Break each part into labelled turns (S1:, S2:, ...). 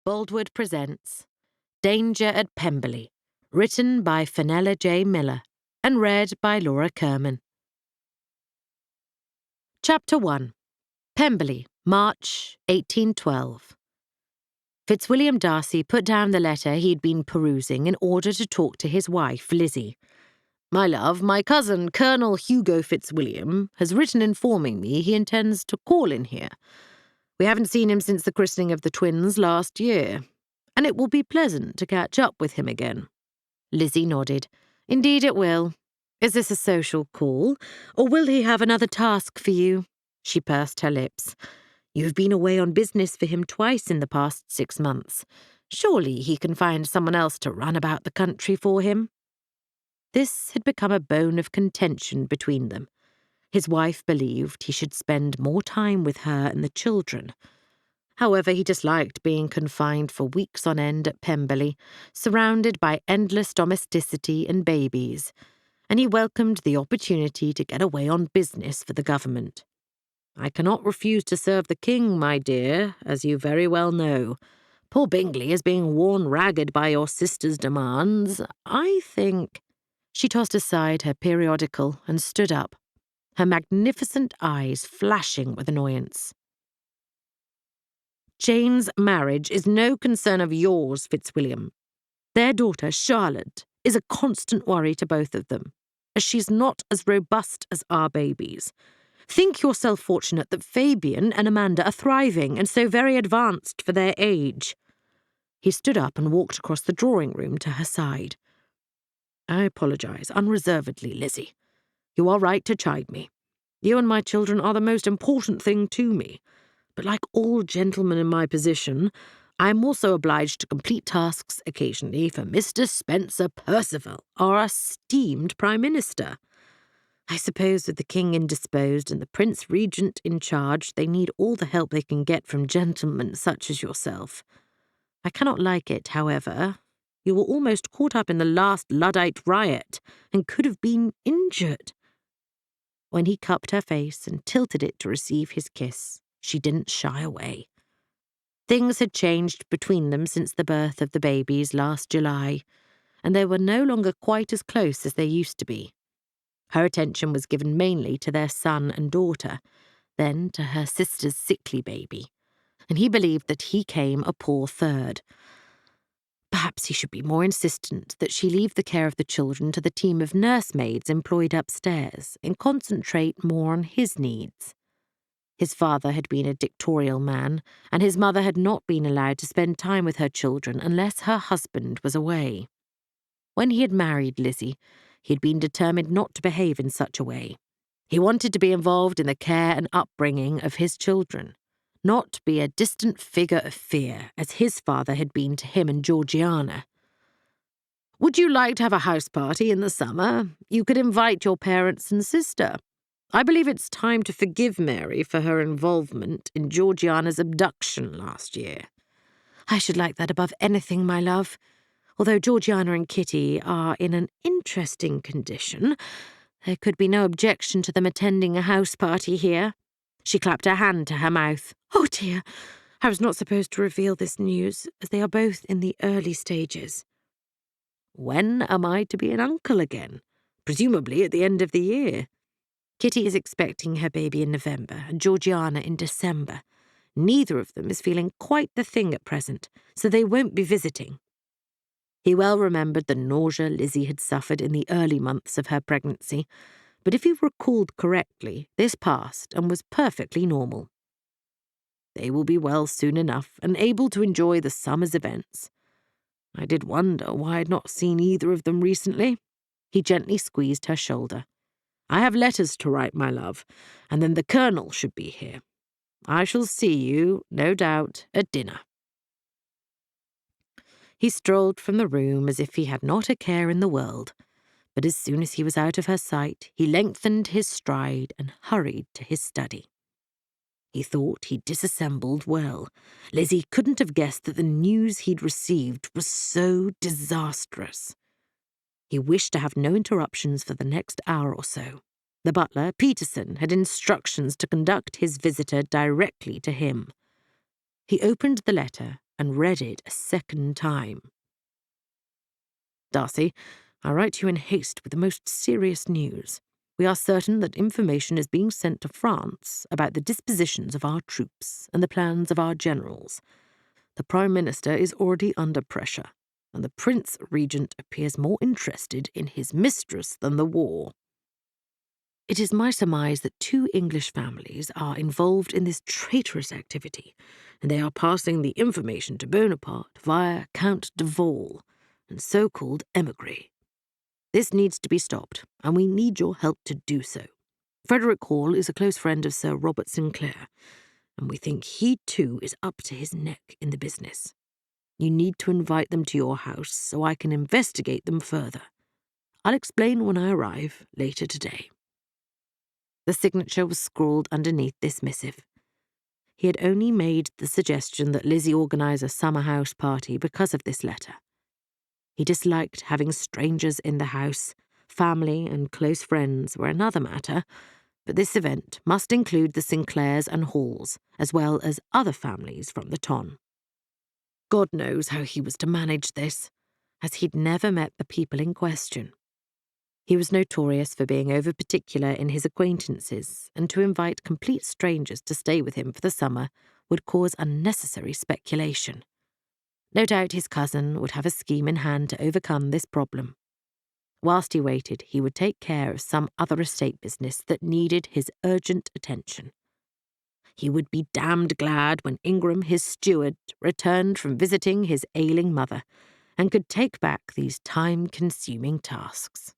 S1: Boldwood presents Danger at Pemberley, written by Fenella J Miller and read by Laura Kerman. Chapter 1. Pemberley, March 1812. Fitzwilliam Darcy put down the letter he'd been perusing in order to talk to his wife, Lizzy. "My love, my cousin, Colonel Hugo Fitzwilliam, has written informing me he intends to call in here. We haven't seen him since the christening of the twins last year, and it will be pleasant to catch up with him again." Lizzy nodded. "Indeed it will. Is this a social call, or will he have another task for you?" She pursed her lips. "You've been away on business for him twice in the past 6 months. Surely he can find someone else to run about the country for him." This had become a bone of contention between them. His wife believed he should spend more time with her and the children. However, he disliked being confined for weeks on end at Pemberley, surrounded by endless domesticity and babies, and he welcomed the opportunity to get away on business for the government. "I cannot refuse to serve the king, my dear, as you very well know. Poor Bingley is being worn ragged by your sister's demands. I think—" She tossed aside her periodical and stood up, her magnificent eyes flashing with annoyance. "Jane's marriage is no concern of yours, Fitzwilliam. Their daughter, Charlotte, is a constant worry to both of them, as she's not as robust as our babies. Think yourself fortunate that Fabian and Amanda are thriving and so very advanced for their age." He stood up and walked across the drawing-room to her side. "I apologize unreservedly, Lizzy. You are right to chide me. You and my children are the most important thing to me. But like all gentlemen in my position, I am also obliged to complete tasks occasionally for Mr. Spencer Percival, our esteemed Prime Minister. I suppose with the King indisposed and the Prince Regent in charge, they need all the help they can get from gentlemen such as yourself. I cannot like it, however. You were almost caught up in the last Luddite riot and could have been injured." When he cupped her face and tilted it to receive his kiss, she didn't shy away. Things had changed between them since the birth of the babies last July, and they were no longer quite as close as they used to be. Her attention was given mainly to their son and daughter, then to her sister's sickly baby, and he believed that he came a poor third. Perhaps he should be more insistent that she leave the care of the children to the team of nursemaids employed upstairs and concentrate more on his needs. His father had been a dictatorial man, and his mother had not been allowed to spend time with her children unless her husband was away. When he had married Lizzy, he had been determined not to behave in such a way. He wanted to be involved in the care and upbringing of his children, not be a distant figure of fear, as his father had been to him and Georgiana. "Would you like to have a house party in the summer? You could invite your parents and sister. I believe it's time to forgive Mary for her involvement in Georgiana's abduction last year." "I should like that above anything, my love. Although Georgiana and Kitty are in an interesting condition, there could be no objection to them attending a house party here." She clapped her hand to her mouth. "Oh dear, I was not supposed to reveal this news, as they are both in the early stages." "When am I to be an uncle again? Presumably at the end of the year." "Kitty is expecting her baby in November and Georgiana in December. Neither of them is feeling quite the thing at present, so they won't be visiting." He well remembered the nausea Lizzy had suffered in the early months of her pregnancy, but if he recalled correctly, this passed and was perfectly normal. "They will be well soon enough and able to enjoy the summer's events. I did wonder why I had not seen either of them recently." He gently squeezed her shoulder. "I have letters to write, my love, and then the Colonel should be here. I shall see you, no doubt, at dinner." He strolled from the room as if he had not a care in the world, but as soon as he was out of her sight, he lengthened his stride and hurried to his study. He thought he'd disassembled well. Lizzy couldn't have guessed that the news he'd received was so disastrous. He wished to have no interruptions for the next hour or so. The butler, Peterson, had instructions to conduct his visitor directly to him. He opened the letter and read it a second time. Darcy, I write to you in haste with the most serious news. We are certain that information is being sent to France about the dispositions of our troops and the plans of our generals. The Prime Minister is already under pressure, and the Prince Regent appears more interested in his mistress than the war. It is my surmise that 2 English families are involved in this traitorous activity, and they are passing the information to Bonaparte via Count de Vol and so-called emigre. This needs to be stopped, and we need your help to do so. Frederick Hall is a close friend of Sir Robert Sinclair, and we think he too is up to his neck in the business. You need to invite them to your house so I can investigate them further. I'll explain when I arrive later today. The signature was scrawled underneath this missive. He had only made the suggestion that Lizzy organise a summer house party because of this letter. He disliked having strangers in the house. Family and close friends were another matter, but this event must include the Sinclairs and Halls, as well as other families from the ton. God knows how he was to manage this, as he'd never met the people in question. He was notorious for being over-particular in his acquaintances, and to invite complete strangers to stay with him for the summer would cause unnecessary speculation. No doubt his cousin would have a scheme in hand to overcome this problem. Whilst he waited, he would take care of some other estate business that needed his urgent attention. He would be damned glad when Ingram, his steward, returned from visiting his ailing mother and could take back these time-consuming tasks.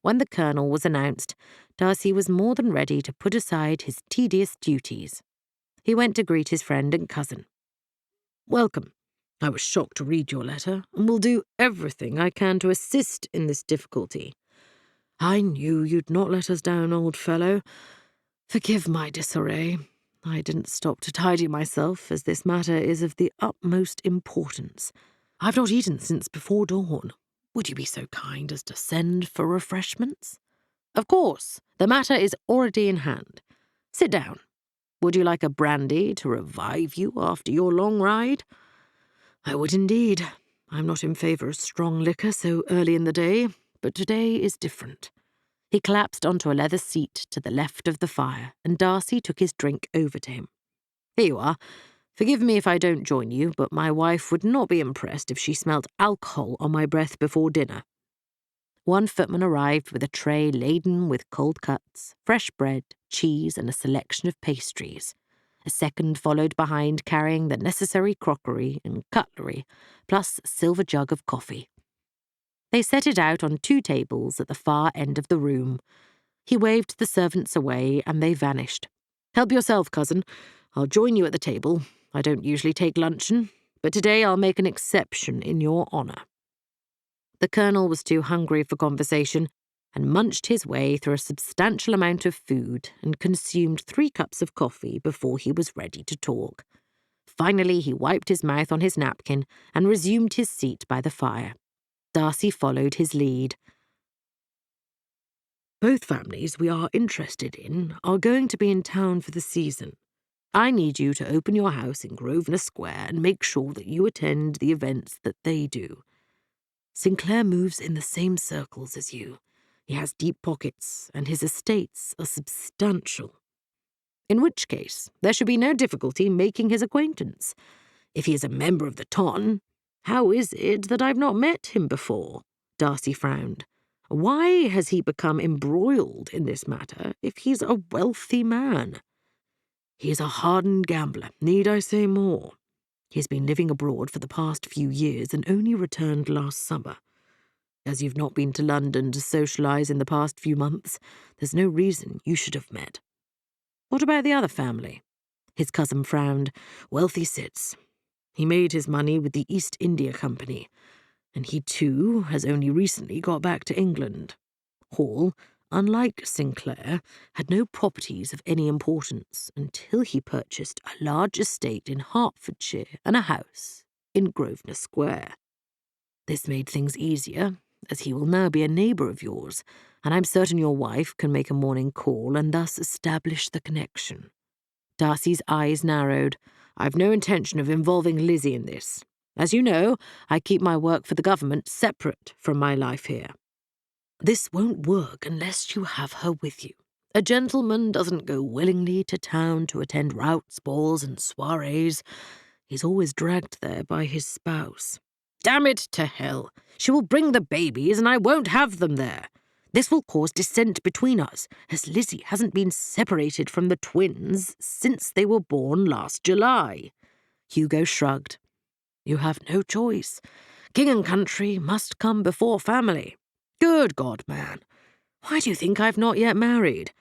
S1: When the colonel was announced, Darcy was more than ready to put aside his tedious duties. He went to greet his friend and cousin. "Welcome. I was shocked to read your letter, and will do everything I can to assist in this difficulty. I knew you'd not let us down, old fellow. Forgive my disarray. I didn't stop to tidy myself, as this matter is of the utmost importance. I've not eaten since before dawn. Would you be so kind as to send for refreshments?" "Of course. The matter is already in hand. Sit down. Would you like a brandy to revive you after your long ride?" "I would indeed. I'm not in favour of strong liquor so early in the day, but today is different." He collapsed onto a leather seat to the left of the fire, and Darcy took his drink over to him. "Here you are. Forgive me if I don't join you, but my wife would not be impressed if she smelt alcohol on my breath before dinner." One footman arrived with a tray laden with cold cuts, fresh bread, cheese, and a selection of pastries. A second followed behind, carrying the necessary crockery and cutlery, plus a silver jug of coffee. They set it out on 2 tables at the far end of the room. He waved the servants away, and they vanished. "Help yourself, cousin. I'll join you at the table. I don't usually take luncheon, but today I'll make an exception in your honour." The colonel was too hungry for conversation, and munched his way through a substantial amount of food and consumed 3 cups of coffee before he was ready to talk. Finally, he wiped his mouth on his napkin and resumed his seat by the fire. Darcy followed his lead. "Both families we are interested in are going to be in town for the season. I need you to open your house in Grosvenor Square and make sure that you attend the events that they do. Sinclair moves in the same circles as you. He has deep pockets, and his estates are substantial. In which case, there should be no difficulty making his acquaintance. If he is a member of the ton, how is it that I've not met him before?" Darcy frowned. "Why has he become embroiled in this matter if he's a wealthy man?" "He is a hardened gambler, need I say more? He has been living abroad for the past few years and only returned last summer. As you've not been to London to socialise in the past few months, there's no reason you should have met." "What about the other family?" His cousin frowned. "Wealthy Sits. He made his money with the East India Company, and he, too, has only recently got back to England. Hall, unlike Sinclair, had no properties of any importance until he purchased a large estate in Hertfordshire and a house in Grosvenor Square. This made things easier, as he will now be a neighbour of yours, and I'm certain your wife can make a morning call and thus establish the connection." Darcy's eyes narrowed. I've no intention of involving Lizzy in this. As you know, I keep my work for the government separate from my life here. This won't work unless you have her with you. A gentleman doesn't go willingly to town to attend routs, balls, and soirees. He's always dragged there by his spouse. Damn it to hell! She will bring the babies, and I won't have them there. This will cause dissent between us, as Lizzy hasn't been separated from the twins since they were born last July. Hugo shrugged. You have no choice. King and country must come before family. Good God, man. Why do you think I've not yet married?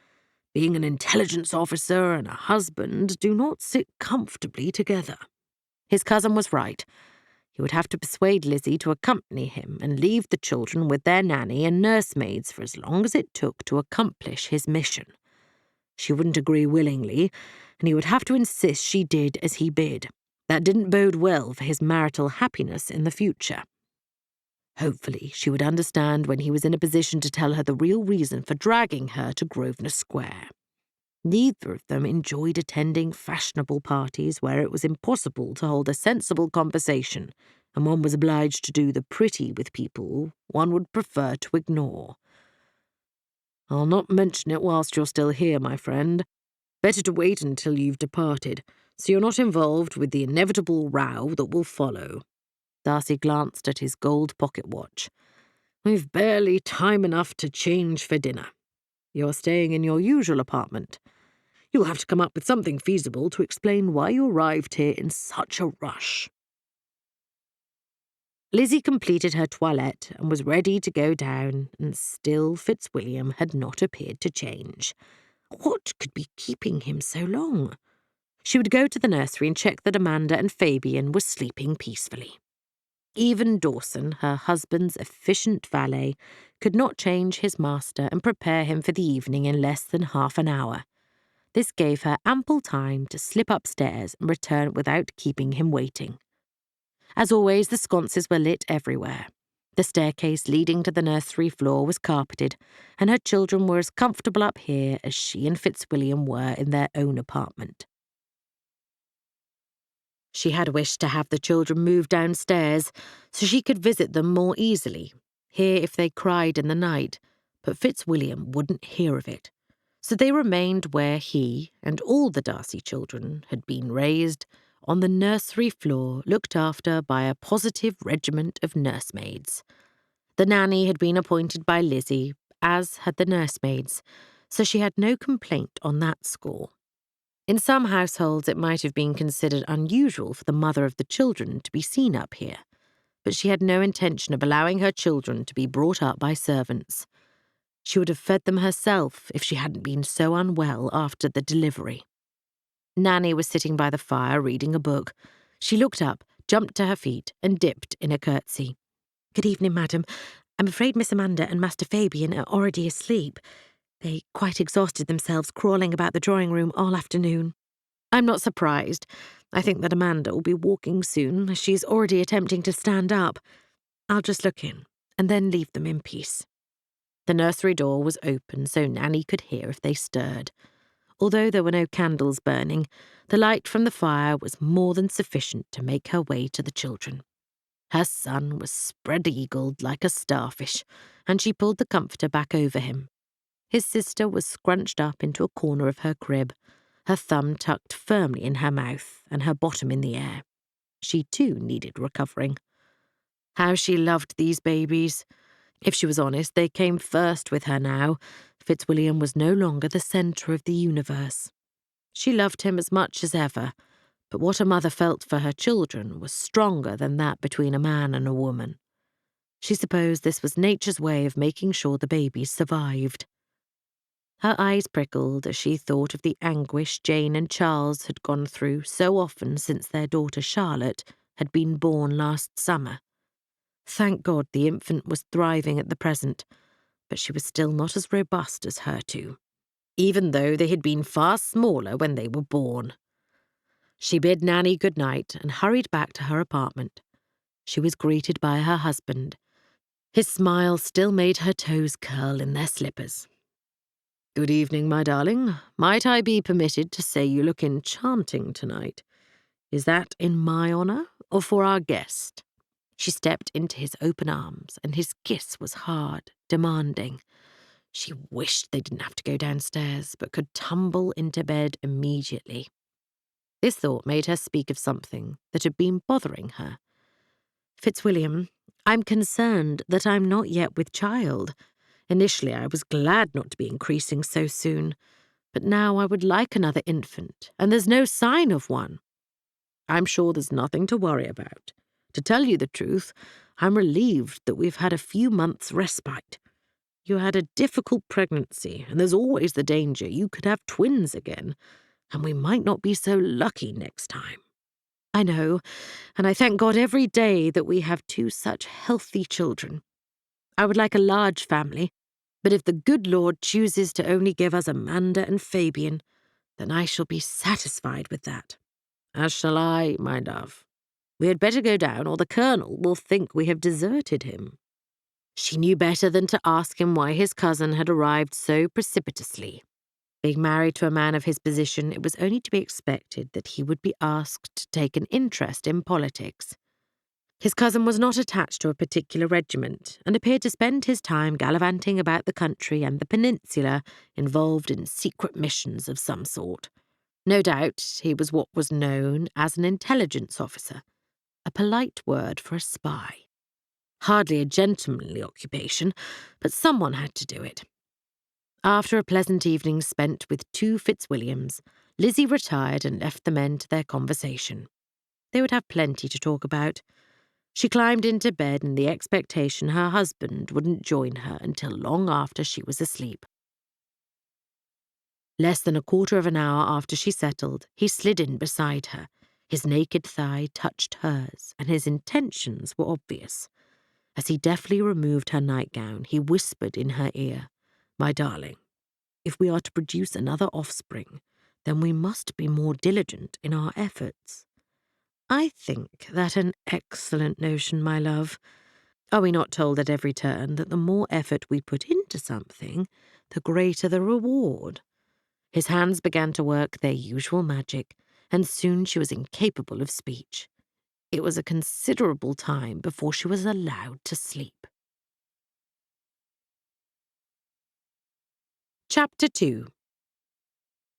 S1: Being an intelligence officer and a husband do not sit comfortably together. His cousin was right. He would have to persuade Lizzy to accompany him and leave the children with their nanny and nursemaids for as long as it took to accomplish his mission. She wouldn't agree willingly, and he would have to insist she did as he bid. That didn't bode well for his marital happiness in the future. Hopefully, she would understand when he was in a position to tell her the real reason for dragging her to Grosvenor Square. Neither of them enjoyed attending fashionable parties where it was impossible to hold a sensible conversation, and one was obliged to do the pretty with people one would prefer to ignore. I'll not mention it whilst you're still here, my friend. Better to wait until you've departed, so you're not involved with the inevitable row that will follow. Darcy glanced at his gold pocket watch. We've barely time enough to change for dinner. You're staying in your usual apartment. You'll have to come up with something feasible to explain why you arrived here in such a rush. Lizzy completed her toilette and was ready to go down, and still Fitzwilliam had not appeared to change. What could be keeping him so long? She would go to the nursery and check that Amanda and Fabian were sleeping peacefully. Even Dawson, her husband's efficient valet, could not change his master and prepare him for the evening in less than half an hour. This gave her ample time to slip upstairs and return without keeping him waiting. As always, the sconces were lit everywhere. The staircase leading to the nursery floor was carpeted, and her children were as comfortable up here as she and Fitzwilliam were in their own apartment. She had wished to have the children move downstairs so she could visit them more easily, hear if they cried in the night, but Fitzwilliam wouldn't hear of it. So they remained where he and all the Darcy children had been raised, on the nursery floor looked after by a positive regiment of nursemaids. The nanny had been appointed by Lizzy, as had the nursemaids, so she had no complaint on that score. In some households it might have been considered unusual for the mother of the children to be seen up here, but she had no intention of allowing her children to be brought up by servants. She would have fed them herself if she hadn't been so unwell after the delivery. Nanny was sitting by the fire reading a book. She looked up, jumped to her feet, and dipped in a curtsy. Good evening, madam. I'm afraid Miss Amanda and Master Fabian are already asleep. They quite exhausted themselves crawling about the drawing-room all afternoon. I'm not surprised. I think that Amanda will be walking soon, as she's already attempting to stand up. I'll just look in, and then leave them in peace. The nursery door was open so Nanny could hear if they stirred. Although there were no candles burning, the light from the fire was more than sufficient to make her way to the children. Her son was spread-eagled like a starfish, and she pulled the comforter back over him. His sister was scrunched up into a corner of her crib, her thumb tucked firmly in her mouth and her bottom in the air. She too needed recovering. How she loved these babies. If she was honest, they came first with her now. Fitzwilliam was no longer the centre of the universe. She loved him as much as ever, but what a mother felt for her children was stronger than that between a man and a woman. She supposed this was nature's way of making sure the babies survived. Her eyes prickled as she thought of the anguish Jane and Charles had gone through so often since their daughter Charlotte had been born last summer. Thank God the infant was thriving at the present, but she was still not as robust as her two, even though they had been far smaller when they were born. She bid Nanny good night and hurried back to her apartment. She was greeted by her husband. His smile still made her toes curl in their slippers. Good evening, my darling. Might I be permitted to say you look enchanting tonight? Is that in my honour or for our guest? She stepped into his open arms, and his kiss was hard, demanding. She wished they didn't have to go downstairs, but could tumble into bed immediately. This thought made her speak of something that had been bothering her. Fitzwilliam, I'm concerned that I'm not yet with child. Initially, I was glad not to be increasing so soon, but now I would like another infant, and there's no sign of one. I'm sure there's nothing to worry about. To tell you the truth, I'm relieved that we've had a few months' respite. You had a difficult pregnancy, and there's always the danger you could have twins again, and we might not be so lucky next time. I know, and I thank God every day that we have two such healthy children. I would like a large family, but if the good Lord chooses to only give us Amanda and Fabian, then I shall be satisfied with that. As shall I, my love. We had better go down, or the Colonel will think we have deserted him. She knew better than to ask him why his cousin had arrived so precipitously. Being married to a man of his position, it was only to be expected that he would be asked to take an interest in politics. His cousin was not attached to a particular regiment, and appeared to spend his time gallivanting about the country and the peninsula, involved in secret missions of some sort. No doubt he was what was known as an intelligence officer, a polite word for a spy. Hardly a gentlemanly occupation, but someone had to do it. After a pleasant evening spent with two Fitzwilliams, Lizzy retired and left the men to their conversation. They would have plenty to talk about. She climbed into bed in the expectation her husband wouldn't join her until long after she was asleep. Less than a quarter of an hour after she settled, he slid in beside her. His naked thigh touched hers, and his intentions were obvious. As he deftly removed her nightgown, he whispered in her ear, "My darling, if we are to produce another offspring, then we must be more diligent in our efforts." "I think that an excellent notion, my love. Are we not told at every turn that the more effort we put into something, the greater the reward?" His hands began to work their usual magic, and soon she was incapable of speech. It was a considerable time before she was allowed to sleep. Chapter 2.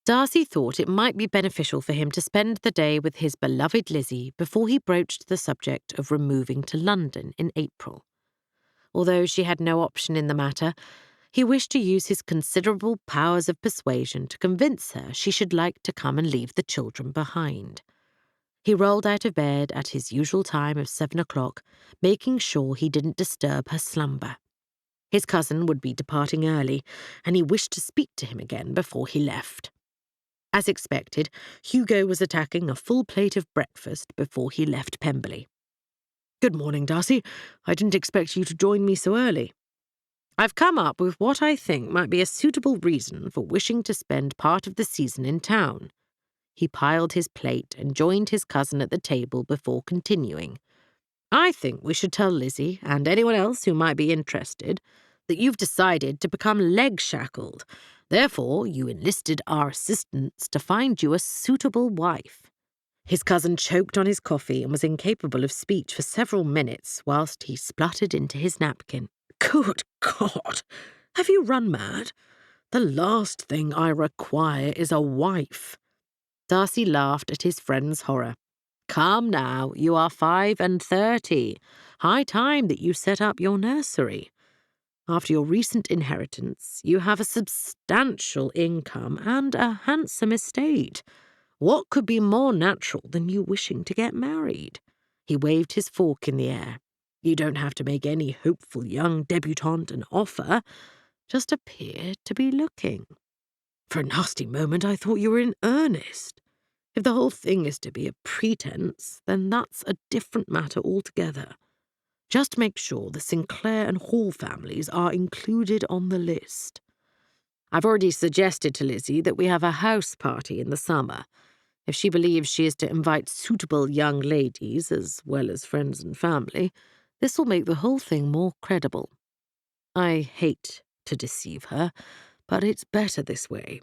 S1: Darcy thought it might be beneficial for him to spend the day with his beloved Lizzy before he broached the subject of removing to London in April. Although she had no option in the matter, he wished to use his considerable powers of persuasion to convince her she should like to come and leave the children behind. He rolled out of bed at his usual time of 7 o'clock, making sure he didn't disturb her slumber. His cousin would be departing early, and he wished to speak to him again before he left. As expected, Hugo was attacking a full plate of breakfast before he left Pemberley. "Good morning, Darcy. I didn't expect you to join me so early. I've come up with what I think might be a suitable reason for wishing to spend part of the season in town." He piled his plate and joined his cousin at the table before continuing. "I think we should tell Lizzy, and anyone else who might be interested, that you've decided to become leg-shackled. Therefore, you enlisted our assistance to find you a suitable wife." His cousin choked on his coffee and was incapable of speech for several minutes whilst he spluttered into his napkin. "Good God! Have you run mad? The last thing I require is a wife." Darcy laughed at his friend's horror. "Come now, you are 35. High time that you set up your nursery. After your recent inheritance, you have a substantial income and a handsome estate. What could be more natural than you wishing to get married?" He waved his fork in the air. "You don't have to make any hopeful young debutante an offer. Just appear to be looking. For a nasty moment I thought you were in earnest. If the whole thing is to be a pretense, then that's a different matter altogether. Just make sure the Sinclair and Hall families are included on the list. I've already suggested to Lizzy that we have a house party in the summer. If she believes she is to invite suitable young ladies, as well as friends and family, this will make the whole thing more credible. I hate to deceive her, but it's better this way.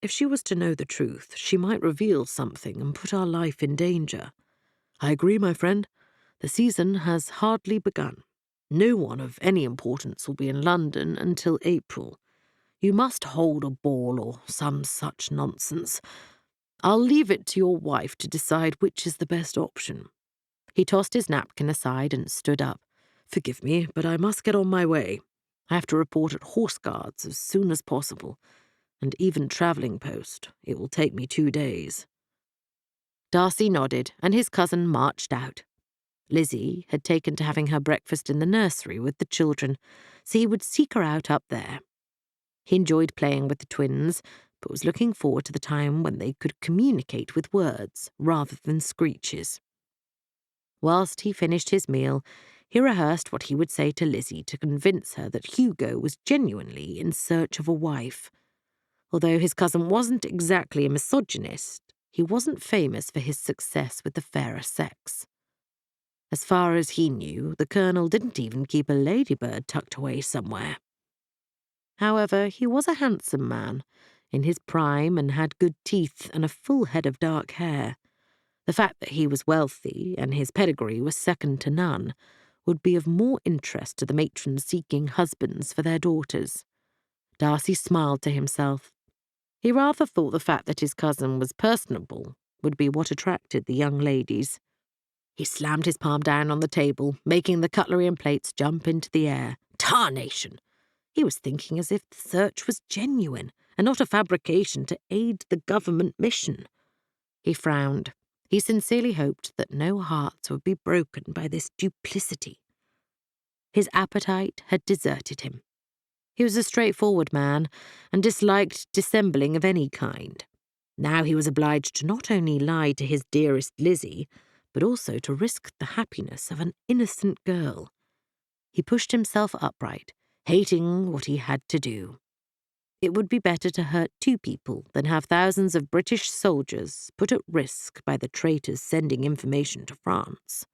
S1: If she was to know the truth, she might reveal something and put our life in danger. I agree, my friend. The season has hardly begun. No one of any importance will be in London until April. You must hold a ball or some such nonsense. I'll leave it to your wife to decide which is the best option. He tossed his napkin aside and stood up. Forgive me, but I must get on my way. I have to report at Horse Guards as soon as possible, and even travelling post. It will take me 2 days. Darcy nodded, and his cousin marched out. Lizzy had taken to having her breakfast in the nursery with the children, so he would seek her out up there. He enjoyed playing with the twins, but was looking forward to the time when they could communicate with words rather than screeches. Whilst he finished his meal, he rehearsed what he would say to Lizzy to convince her that Hugo was genuinely in search of a wife. Although his cousin wasn't exactly a misogynist, he wasn't famous for his success with the fairer sex. As far as he knew, the Colonel didn't even keep a ladybird tucked away somewhere. However, he was a handsome man, in his prime, and had good teeth and a full head of dark hair. The fact that he was wealthy and his pedigree was second to none would be of more interest to the matrons seeking husbands for their daughters. Darcy smiled to himself. He rather thought the fact that his cousin was personable would be what attracted the young ladies. He slammed his palm down on the table, making the cutlery and plates jump into the air. Tarnation! He was thinking as if the search was genuine and not a fabrication to aid the government mission. He frowned. He sincerely hoped that no hearts would be broken by this duplicity. His appetite had deserted him. He was a straightforward man and disliked dissembling of any kind. Now he was obliged to not only lie to his dearest Lizzy, but also to risk the happiness of an innocent girl. He pushed himself upright, hating what he had to do. It would be better to hurt 2 people than have thousands of British soldiers put at risk by the traitors sending information to France.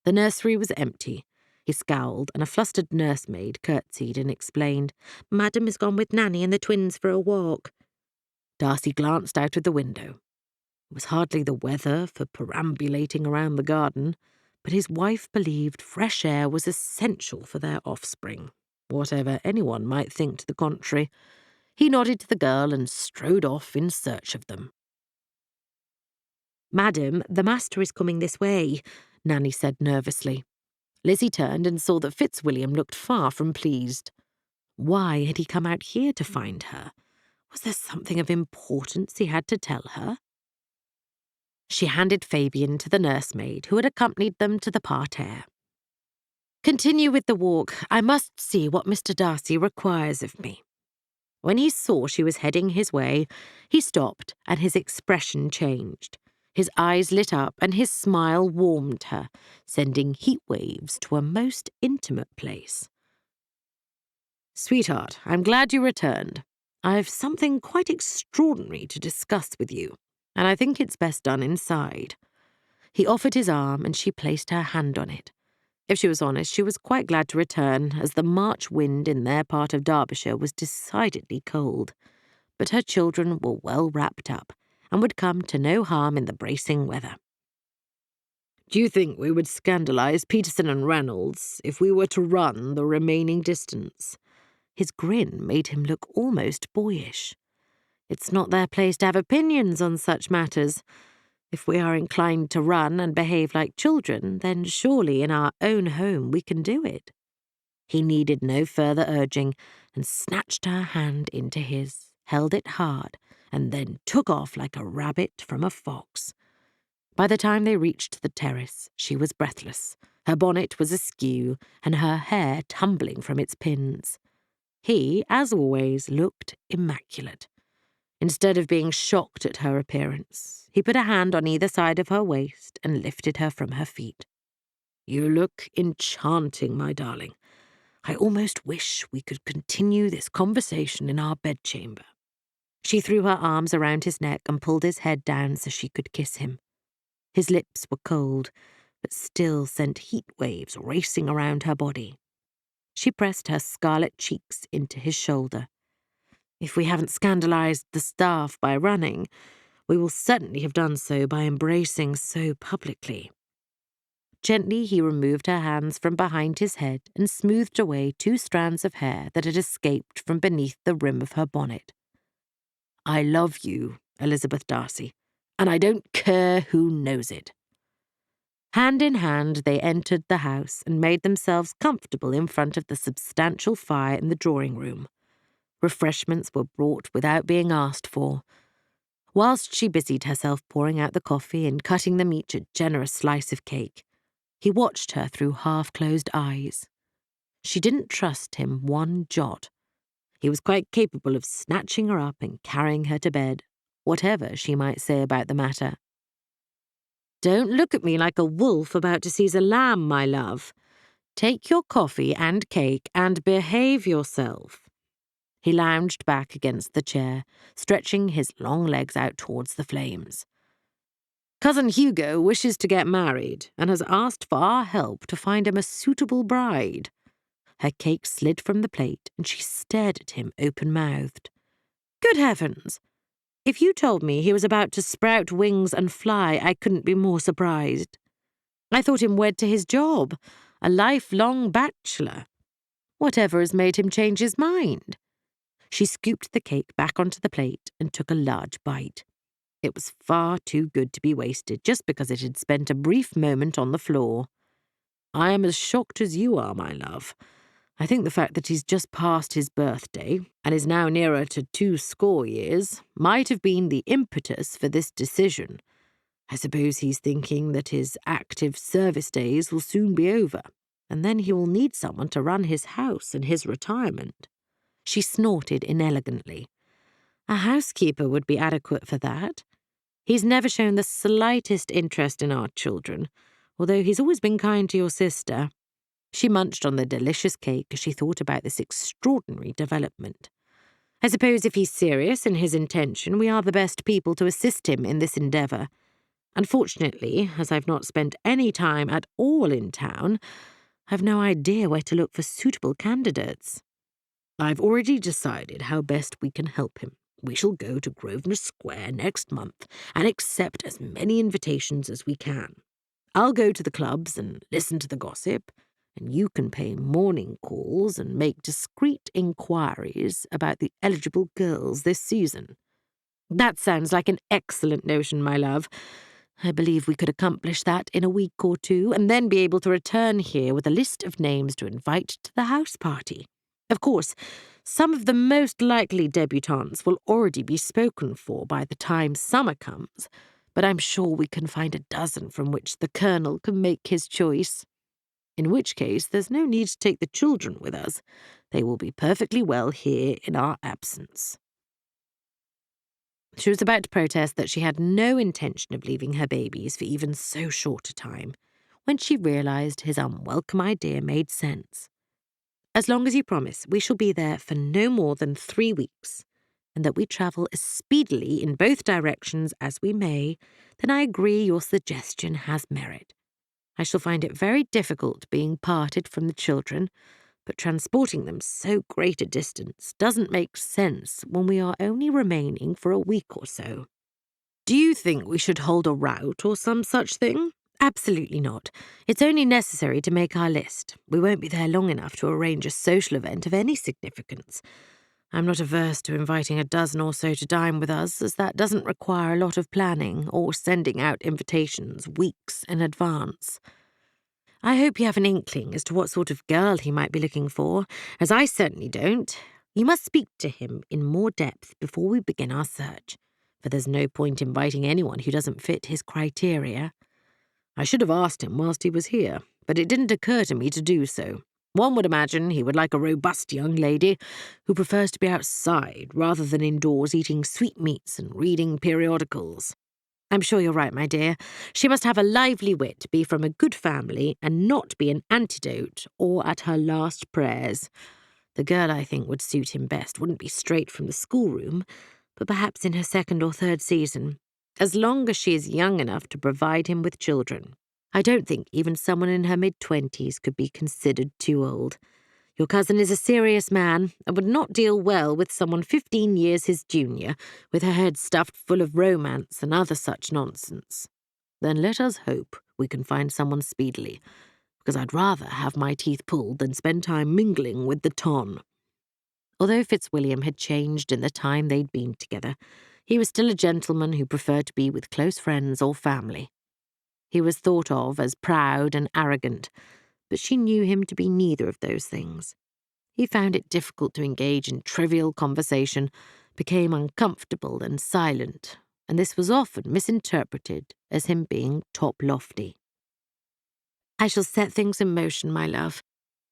S1: The nursery was empty. He scowled, and a flustered nursemaid curtsied and explained, "Madam has gone with Nanny and the twins for a walk." Darcy glanced out of the window. It was hardly the weather for perambulating around the garden, but his wife believed fresh air was essential for their offspring, whatever anyone might think to the contrary. He nodded to the girl and strode off in search of them. "Madam, the master is coming this way," Nanny said nervously. Lizzy turned and saw that Fitzwilliam looked far from pleased. Why had he come out here to find her? Was there something of importance he had to tell her? She handed Fabian to the nursemaid, who had accompanied them to the parterre. "Continue with the walk. I must see what Mr. Darcy requires of me." When he saw she was heading his way, he stopped and his expression changed. His eyes lit up and his smile warmed her, sending heat waves to a most intimate place. "Sweetheart, I'm glad you returned. I've something quite extraordinary to discuss with you, and I think it's best done inside." He offered his arm and she placed her hand on it. If she was honest, she was quite glad to return, as the March wind in their part of Derbyshire was decidedly cold. But her children were well wrapped up and would come to no harm in the bracing weather. "Do you think we would scandalise Peterson and Reynolds if we were to run the remaining distance?" His grin made him look almost boyish. "It's not their place to have opinions on such matters. If we are inclined to run and behave like children, then surely in our own home we can do it." He needed no further urging and snatched her hand into his, held it hard, and then took off like a rabbit from a fox. By the time they reached the terrace, she was breathless. Her bonnet was askew and her hair tumbling from its pins. He, as always, looked immaculate. Instead of being shocked at her appearance, he put a hand on either side of her waist and lifted her from her feet. "You look enchanting, my darling. I almost wish we could continue this conversation in our bedchamber." She threw her arms around his neck and pulled his head down so she could kiss him. His lips were cold, but still sent heat waves racing around her body. She pressed her scarlet cheeks into his shoulder. If we haven't scandalized the staff by running, we will certainly have done so by embracing so publicly." Gently he removed her hands from behind his head and smoothed away 2 strands of hair that had escaped from beneath the rim of her bonnet. "I love you, Elizabeth Darcy, and I don't care who knows it." Hand in hand, they entered the house and made themselves comfortable in front of the substantial fire in the drawing-room. Refreshments were brought without being asked for. Whilst she busied herself pouring out the coffee and cutting them each a generous slice of cake, he watched her through half-closed eyes. She didn't trust him one jot. He was quite capable of snatching her up and carrying her to bed, whatever she might say about the matter. "Don't look at me like a wolf about to seize a lamb, my love. Take your coffee and cake and behave yourself." He lounged back against the chair, stretching his long legs out towards the flames. "Cousin Hugo wishes to get married and has asked for our help to find him a suitable bride." Her cake slid from the plate and she stared at him open-mouthed. "Good heavens! If you told me he was about to sprout wings and fly, I couldn't be more surprised. I thought him wed to his job, a lifelong bachelor. Whatever has made him change his mind?" She scooped the cake back onto the plate and took a large bite. It was far too good to be wasted just because it had spent a brief moment on the floor. "I am as shocked as you are, my love. I think the fact that he's just passed his birthday and is now nearer to 20 years might have been the impetus for this decision. I suppose he's thinking that his active service days will soon be over, and then he will need someone to run his house in his retirement." She snorted inelegantly. "A housekeeper would be adequate for that. He's never shown the slightest interest in our children, although he's always been kind to your sister." She munched on the delicious cake as she thought about this extraordinary development. "I suppose if he's serious in his intention, we are the best people to assist him in this endeavour. Unfortunately, as I've not spent any time at all in town, I've no idea where to look for suitable candidates." "I've already decided how best we can help him. We shall go to Grosvenor Square next month and accept as many invitations as we can. I'll go to the clubs and listen to the gossip, and you can pay morning calls and make discreet inquiries about the eligible girls this season." "That sounds like an excellent notion, my love. I believe we could accomplish that in a week or 2, and then be able to return here with a list of names to invite to the house party. Of course, some of the most likely debutantes will already be spoken for by the time summer comes, but I'm sure we can find a dozen from which the Colonel can make his choice. In which case, there's no need to take the children with us. They will be perfectly well here in our absence." She was about to protest that she had no intention of leaving her babies for even so short a time, when she realised his unwelcome idea made sense. "As long as you promise we shall be there for no more than 3 weeks, and that we travel as speedily in both directions as we may, then I agree your suggestion has merit. I shall find it very difficult being parted from the children, but transporting them so great a distance doesn't make sense when we are only remaining for a week or so." "Do you think we should hold a rout or some such thing?" "Absolutely not. It's only necessary to make our list. We won't be there long enough to arrange a social event of any significance. I'm not averse to inviting a dozen or so to dine with us, as that doesn't require a lot of planning or sending out invitations weeks in advance. I hope you have an inkling as to what sort of girl he might be looking for, as I certainly don't. You must speak to him in more depth before we begin our search, for there's no point inviting anyone who doesn't fit his criteria. I should have asked him whilst he was here, but it didn't occur to me to do so. One would imagine he would like a robust young lady who prefers to be outside rather than indoors eating sweetmeats and reading periodicals." "I'm sure you're right, my dear. She must have a lively wit, be from a good family, and not be an antidote or at her last prayers. The girl I think would suit him best wouldn't be straight from the schoolroom, but perhaps in her 2nd or 3rd season, as long as she is young enough to provide him with children. I don't think even someone in her mid-20s could be considered too old. Your cousin is a serious man and would not deal well with someone 15 years his junior, with her head stuffed full of romance and other such nonsense. Then let us hope we can find someone speedily, because I'd rather have my teeth pulled than spend time mingling with the ton." Although Fitzwilliam had changed in the time they'd been together, he was still a gentleman who preferred to be with close friends or family. He was thought of as proud and arrogant, but she knew him to be neither of those things. He found it difficult to engage in trivial conversation, became uncomfortable and silent, and this was often misinterpreted as him being top-lofty. "I shall set things in motion, my love.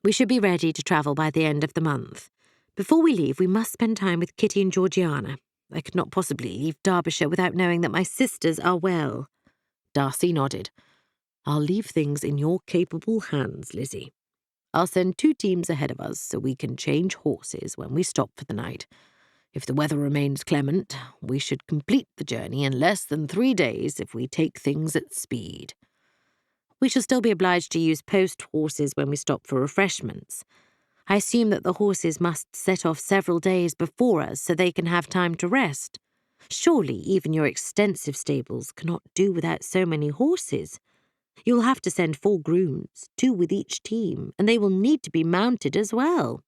S1: We should be ready to travel by the end of the month. Before we leave, we must spend time with Kitty and Georgiana. I could not possibly leave Derbyshire without knowing that my sisters are well." Darcy nodded. "I'll leave things in your capable hands, Lizzy. I'll send 2 teams ahead of us so we can change horses when we stop for the night. If the weather remains clement, we should complete the journey in less than 3 days if we take things at speed. We shall still be obliged to use post horses when we stop for refreshments. I assume that the horses must set off several days before us so they can have time to rest. Surely even your extensive stables cannot do without so many horses. You'll have to send 4 grooms, 2 with each team, and they will need to be mounted as well."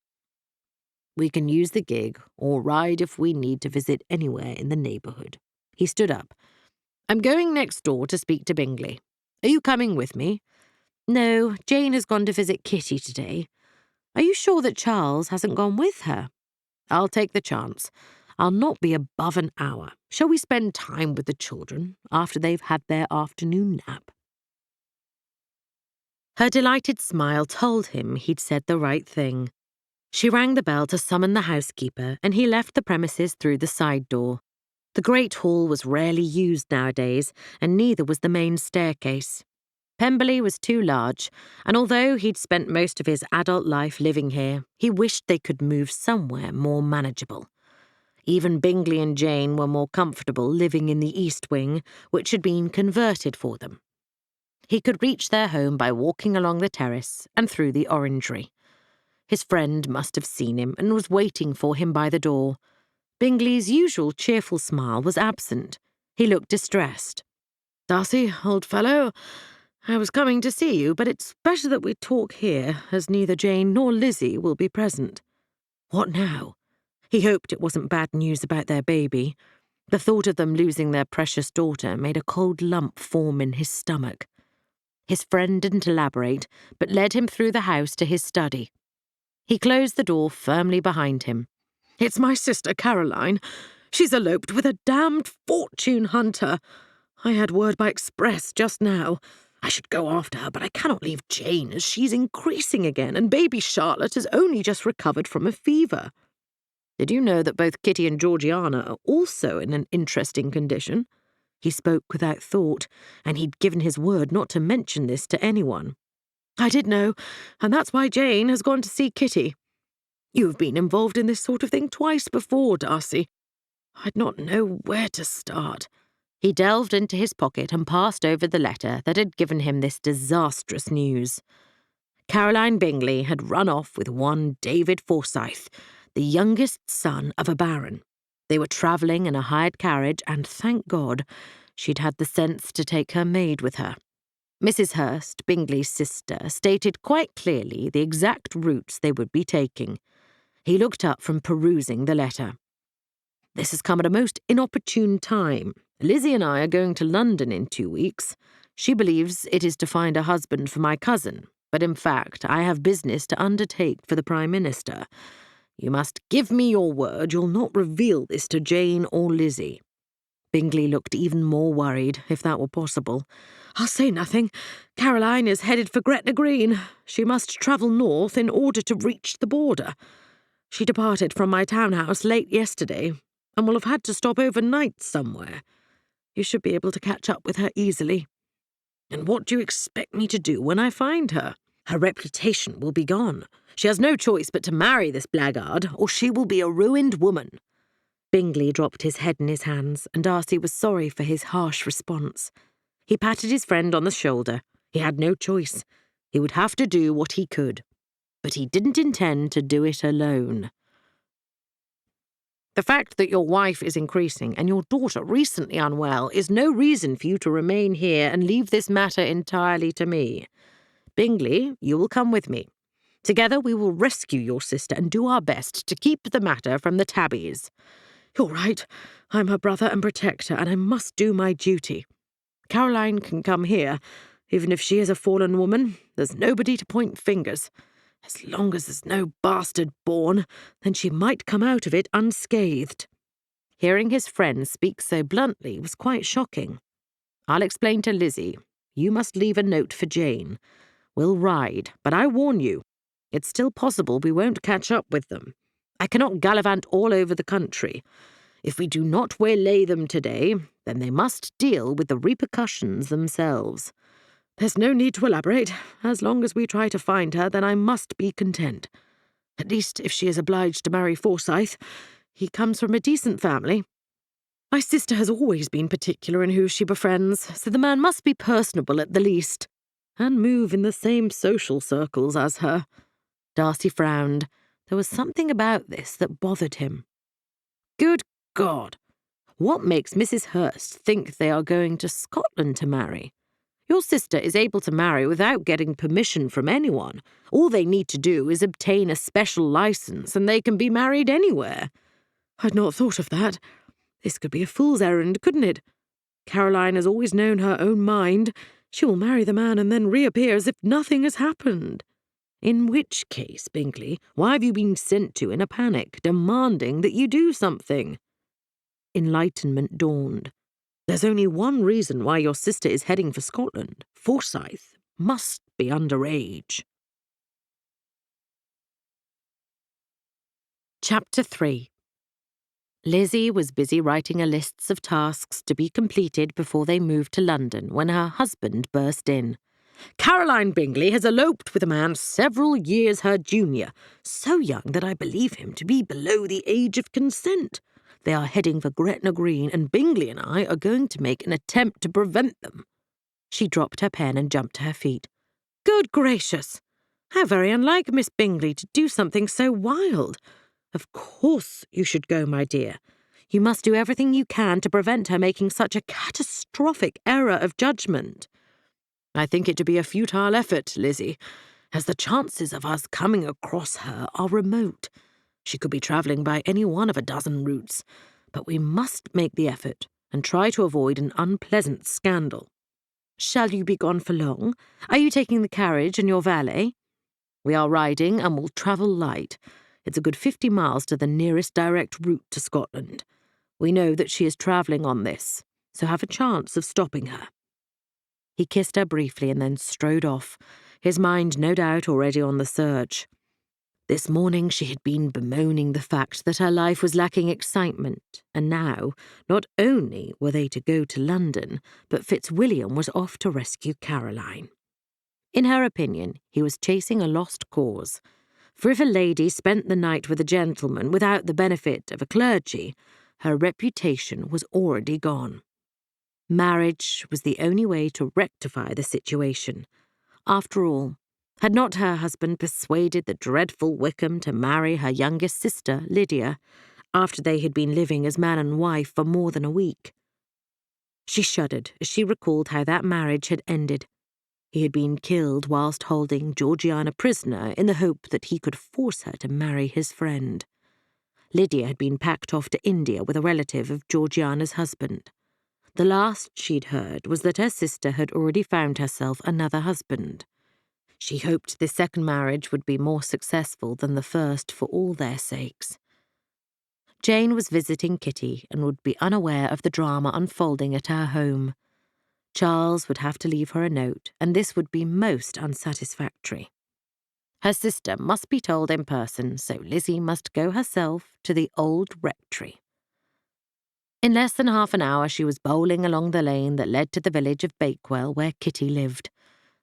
S1: "We can use the gig or ride if we need to visit anywhere in the neighbourhood." He stood up. "I'm going next door to speak to Bingley. Are you coming with me?" "No, Jane has gone to visit Kitty today. Are you sure that Charles hasn't gone with her?" "I'll take the chance. I'll not be above an hour. Shall we spend time with the children after they've had their afternoon nap?" Her delighted smile told him he'd said the right thing. She rang the bell to summon the housekeeper, and he left the premises through the side door. The great hall was rarely used nowadays, and neither was the main staircase. Pemberley was too large, and although he'd spent most of his adult life living here, he wished they could move somewhere more manageable. Even Bingley and Jane were more comfortable living in the East Wing, which had been converted for them. He could reach their home by walking along the terrace and through the orangery. His friend must have seen him and was waiting for him by the door. Bingley's usual cheerful smile was absent. He looked distressed. "Darcy, old fellow, I was coming to see you, but it's better that we talk here, as neither Jane nor Lizzy will be present." What now? He hoped it wasn't bad news about their baby. The thought of them losing their precious daughter made a cold lump form in his stomach. His friend didn't elaborate, but led him through the house to his study. He closed the door firmly behind him. "It's my sister Caroline. She's eloped with a damned fortune hunter. I had word by express just now. I should go after her, but I cannot leave Jane, as she's increasing again, and baby Charlotte has only just recovered from a fever. Did you know that both Kitty and Georgiana are also in an interesting condition?" He spoke without thought, and he'd given his word not to mention this to anyone. "I did know, and that's why Jane has gone to see Kitty. You've been involved in this sort of thing twice before, Darcy. I'd not know where to start." He delved into his pocket and passed over the letter that had given him this disastrous news. Caroline Bingley had run off with one David Forsyth, the youngest son of a baron. They were travelling in a hired carriage, and thank God, she'd had the sense to take her maid with her. Mrs. Hurst, Bingley's sister, stated quite clearly the exact routes they would be taking. He looked up from perusing the letter. "This has come at a most inopportune time. Lizzy and I are going to London in 2 weeks. She believes it is to find a husband for my cousin, but in fact I have business to undertake for the Prime Minister. You must give me your word you'll not reveal this to Jane or Lizzy." Bingley looked even more worried, if that were possible. "I'll say nothing. Caroline is headed for Gretna Green. She must travel north in order to reach the border. She departed from my townhouse late yesterday, and will have had to stop overnight somewhere. You should be able to catch up with her easily. And what do you expect me to do when I find her? Her reputation will be gone. She has no choice but to marry this blackguard, or she will be a ruined woman." Bingley dropped his head in his hands, and Darcy was sorry for his harsh response. He patted his friend on the shoulder. He had no choice. He would have to do what he could. But he didn't intend to do it alone. The fact that your wife is increasing and your daughter recently unwell is no reason for you to remain here and leave this matter entirely to me. Bingley, you will come with me. Together we will rescue your sister and do our best to keep the matter from the tabbies. You're right. I'm her brother and protector, and I must do my duty. Caroline can come here. Even if she is a fallen woman, there's nobody to point fingers. As long as there's no bastard born, then she might come out of it unscathed. Hearing his friend speak so bluntly was quite shocking. I'll explain to Lizzy. You must leave a note for Jane. We'll ride, but I warn you, it's still possible we won't catch up with them. I cannot gallivant all over the country. If we do not waylay them today, then they must deal with the repercussions themselves. There's no need to elaborate. As long as we try to find her, then I must be content. At least if she is obliged to marry Forsyth. He comes from a decent family. My sister has always been particular in who she befriends, so the man must be personable at the least, and move in the same social circles as her. Darcy frowned. There was something about this that bothered him. Good God! What makes Mrs. Hurst think they are going to Scotland to marry? Your sister is able to marry without getting permission from anyone. All they need to do is obtain a special license, and they can be married anywhere. I'd not thought of that. This could be a fool's errand, couldn't it? Caroline has always known her own mind. She will marry the man and then reappear as if nothing has happened. In which case, Bingley, why have you been sent to in a panic, demanding that you do something? Enlightenment dawned. There's only one reason why your sister is heading for Scotland. Forsyth must be underage. Chapter 3. Lizzy was busy writing a list of tasks to be completed before they moved to London when her husband burst in. Caroline Bingley has eloped with a man several years her junior, so young that I believe him to be below the age of consent. They are heading for Gretna Green, and Bingley and I are going to make an attempt to prevent them. She dropped her pen and jumped to her feet. Good gracious! How very unlike Miss Bingley to do something so wild. Of course you should go, my dear. You must do everything you can to prevent her making such a catastrophic error of judgment. I think it to be a futile effort, Lizzy, as the chances of us coming across her are remote. She could be travelling by any one of a dozen routes, but we must make the effort and try to avoid an unpleasant scandal. Shall you be gone for long? Are you taking the carriage and your valet? We are riding and will travel light. It's a good 50 miles to the nearest direct route to Scotland. We know that she is travelling on this, so have a chance of stopping her. He kissed her briefly and then strode off, his mind no doubt already on the search. This morning she had been bemoaning the fact that her life was lacking excitement, and now, not only were they to go to London, but Fitzwilliam was off to rescue Caroline. In her opinion, he was chasing a lost cause, for if a lady spent the night with a gentleman without the benefit of a clergy, her reputation was already gone. Marriage was the only way to rectify the situation. After all, had not her husband persuaded the dreadful Wickham to marry her youngest sister, Lydia, after they had been living as man and wife for more than a week? She shuddered as she recalled how that marriage had ended. He had been killed whilst holding Georgiana prisoner in the hope that he could force her to marry his friend. Lydia had been packed off to India with a relative of Georgiana's husband. The last she'd heard was that her sister had already found herself another husband. She hoped this second marriage would be more successful than the first for all their sakes. Jane was visiting Kitty and would be unaware of the drama unfolding at her home. Charles would have to leave her a note, and this would be most unsatisfactory. Her sister must be told in person, so Lizzy must go herself to the old rectory. In less than half an hour she was bowling along the lane that led to the village of Bakewell, where Kitty lived.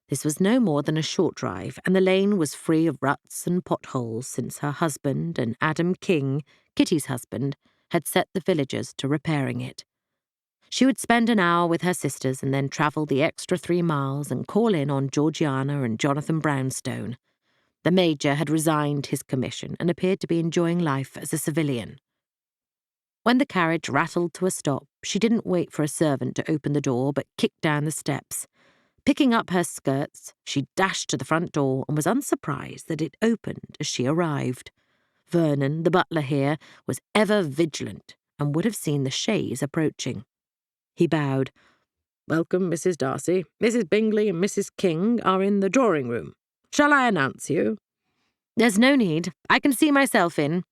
S1: This was no more than a short drive, and the lane was free of ruts and potholes since her husband and Adam King, Kitty's husband, had set the villagers to repairing it. She would spend an hour with her sisters and then travel the extra 3 miles and call in on Georgiana and Jonathan Brownstone. The Major had resigned his commission and appeared to be enjoying life as a civilian. When the carriage rattled to a stop, she didn't wait for a servant to open the door, but kicked down the steps. Picking up her skirts, she dashed to the front door and was unsurprised that it opened as she arrived. Vernon, the butler here, was ever vigilant and would have seen the chaise approaching. He bowed. "Welcome, Mrs. Darcy. Mrs. Bingley and Mrs. King are in the drawing-room. Shall I announce you?" "There's no need. I can see myself in."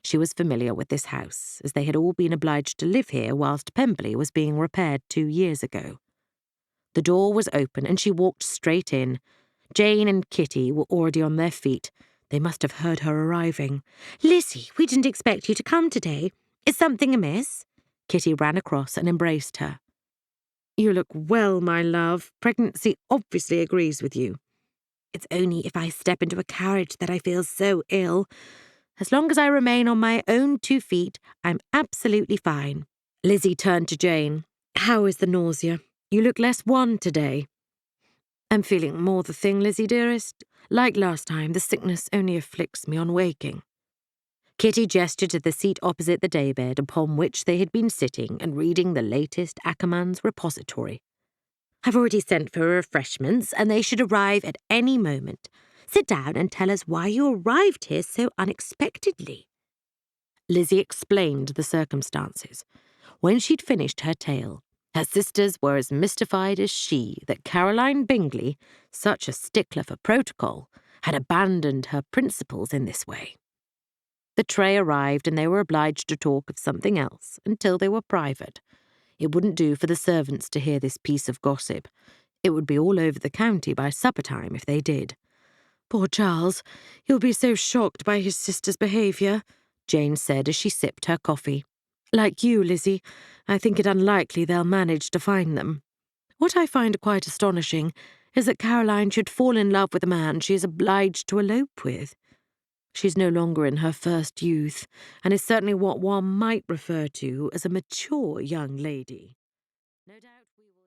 S1: She was familiar with this house, as they had all been obliged to live here whilst Pemberley was being repaired 2 years ago. The door was open and she walked straight in. Jane and Kitty were already on their feet. They must have heard her arriving. "Lizzy, we didn't expect you to come today. Is something amiss?" Kitty ran across and embraced her. "You look well, my love. Pregnancy obviously agrees with you." "It's only if I step into a carriage that I feel so ill. As long as I remain on my own 2 feet, I'm absolutely fine." Lizzy turned to Jane. "How is the nausea? You look less wan today." "I'm feeling more the thing, Lizzy, dearest. Like last time, the sickness only afflicts me on waking." Kitty gestured to the seat opposite the daybed upon which they had been sitting and reading the latest Ackermann's repository. "I've already sent for refreshments, and they should arrive at any moment. Sit down and tell us why you arrived here so unexpectedly." Lizzy explained the circumstances. When she'd finished her tale, her sisters were as mystified as she that Caroline Bingley, such a stickler for protocol, had abandoned her principles in this way. The tray arrived and they were obliged to talk of something else until they were private. It wouldn't do for the servants to hear this piece of gossip. It would be all over the county by supper-time if they did. "Poor Charles, he'll be so shocked by his sister's behaviour," Jane said as she sipped her coffee. "Like you, Lizzy, I think it unlikely they'll manage to find them. What I find quite astonishing is that Caroline should fall in love with a man she is obliged to elope with. She's no longer in her first youth, and is certainly what one might refer to as a mature young lady. No doubt we will